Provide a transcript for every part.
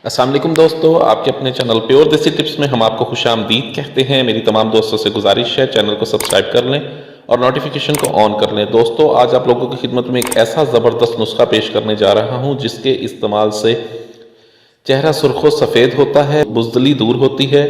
السلام علیکم دوستو، آپ کے اپنے چینل پیور دیسی ٹپس میں ہم آپ کو خوش آمدید کہتے ہیں۔ میری تمام دوستوں سے گزارش ہے چینل کو سبسکرائب کر لیں اور نوٹیفیکیشن کو آن کر لیں۔ دوستو، آج آپ لوگوں کی خدمت میں ایک ایسا زبردست نسخہ پیش کرنے جا رہا ہوں جس کے استعمال سے چہرہ سرخ و سفید ہوتا ہے، بزدلی دور ہوتی ہے،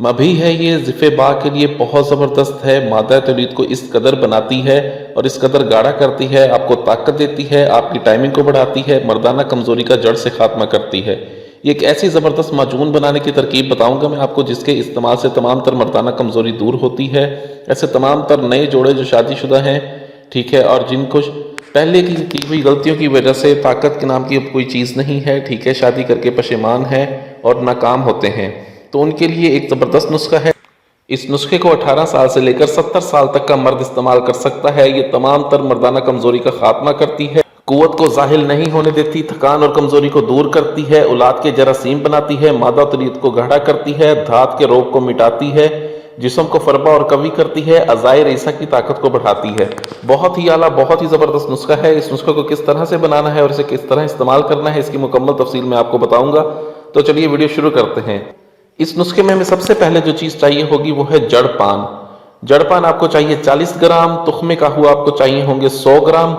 مبھی ہے یہ ضعف باء کے لیے بہت زبردست ہے۔ مادہ تولید کو اس قدر بناتی ہے اور اس قدر گاڑھا کرتی ہے، آپ کو طاقت دیتی ہے، آپ کی ٹائمنگ کو بڑھاتی ہے، مردانہ کمزوری کا جڑ سے خاتمہ کرتی ہے۔ یہ ایک ایسی زبردست معجون بنانے کی ترکیب بتاؤں گا میں آپ کو جس کے استعمال سے تمام تر مردانہ کمزوری دور ہوتی ہے۔ ایسے تمام تر نئے جوڑے جو شادی شدہ ہیں، ٹھیک ہے، اور جن کو پہلے کی ہوئی غلطیوں کی وجہ سے طاقت کے نام کی اب کوئی چیز نہیں ہے، ٹھیک ہے، شادی کر کے پشیمان ہیں اور ناکام ہوتے ہیں، تو ان کے لیے ایک زبردست نسخہ ہے۔ اس نسخے کو 18 سال سے لے کر 70 سال تک کا مرد استعمال کر سکتا ہے۔ یہ تمام تر مردانہ کمزوری کا خاتمہ کرتی ہے، قوت کو ظاہر نہیں ہونے دیتی، تھکان اور کمزوری کو دور کرتی ہے، اولاد کے جراثیم بناتی ہے، مادہ تولید کو گاڑھا کرتی ہے، دھات کے روگ کو مٹاتی ہے، جسم کو فربا اور قوی کرتی ہے، اعضائے ریسہ کی طاقت کو بڑھاتی ہے۔ بہت ہی اعلیٰ، بہت ہی زبردست نسخہ ہے۔ اس نسخے کو کس طرح سے بنانا ہے اور اسے کس طرح استعمال کرنا ہے، اس کی مکمل تفصیل میں آپ کو بتاؤں گا، تو چلیے ویڈیو شروع کرتے ہیں۔ اس نسخے میں ہمیں سب سے پہلے جو چیز چاہیے ہوگی وہ ہے جڑ پان۔ جڑ پان آپ کو چاہیے 40 گرام، تخمے کا ہوا آپ کو چاہیے ہوں گے 100 گرام،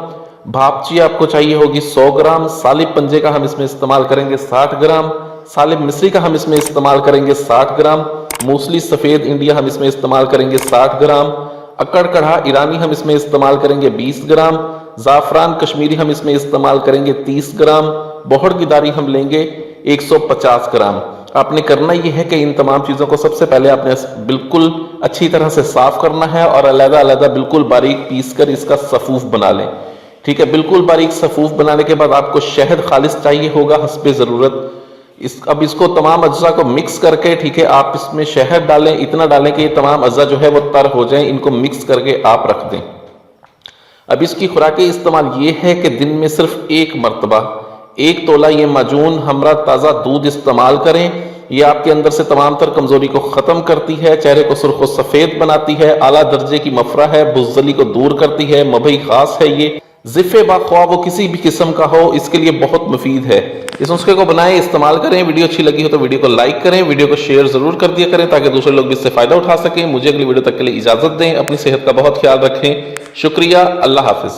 بھاپچی آپ کو چاہیے ہوگی 100 گرام، سالب پنجے کا ہم اس میں استعمال کریں گے 60 گرام، سالب مصری کا ہم اس میں استعمال کریں گے 60 گرام، موسلی سفید انڈیا ہم اس میں استعمال کریں گے 60 گرام، اکڑ کڑھا ایرانی ہم اس میں استعمال کریں گے 20 گرام، زعفران کشمیری ہم اس میں استعمال کریں گے 30 گرام، بہڑ کی داری ہم لیں گے 150 گرام۔ آپ نے کرنا یہ ہے کہ ان تمام چیزوں کو سب سے پہلے آپ نے بالکل اچھی طرح سے صاف کرنا ہے اور علیحدہ علیحدہ بالکل باریک پیس کر اس کا صفوف بنا لیں، ٹھیک ہے۔ بالکل باریک صفوف بنانے کے بعد آپ کو شہد خالص چاہیے ہوگا حسب ضرورت۔ اب اس کو تمام اجزاء کو مکس کر کے، ٹھیک ہے، آپ اس میں شہد ڈالیں، اتنا ڈالیں کہ یہ تمام اجزاء جو ہے وہ تر ہو جائیں، ان کو مکس کر کے آپ رکھ دیں۔ اب اس کی خوراکی استعمال یہ ہے کہ دن میں صرف ایک مرتبہ 1 تولہ یہ معجون ہمراہ تازہ دودھ استعمال کریں۔ یہ آپ کے اندر سے تمام تر کمزوری کو ختم کرتی ہے، چہرے کو سرخ و سفید بناتی ہے، اعلیٰ درجے کی مفرہ ہے، بزدلی کو دور کرتی ہے، مبئی خاص ہے یہ، ضعف باء خواہ وہ کسی بھی قسم کا ہو، اس کے لیے بہت مفید ہے۔ اس نسخے کو بنائیں، استعمال کریں۔ ویڈیو اچھی لگی ہو تو ویڈیو کو لائک کریں، ویڈیو کو شیئر ضرور کر دیا کریں تاکہ دوسرے لوگ بھی اس سے فائدہ اٹھا سکیں۔ مجھے اگلی ویڈیو تک کے لیے اجازت دیں، اپنی صحت کا بہت خیال رکھیں۔ شکریہ، اللہ حافظ۔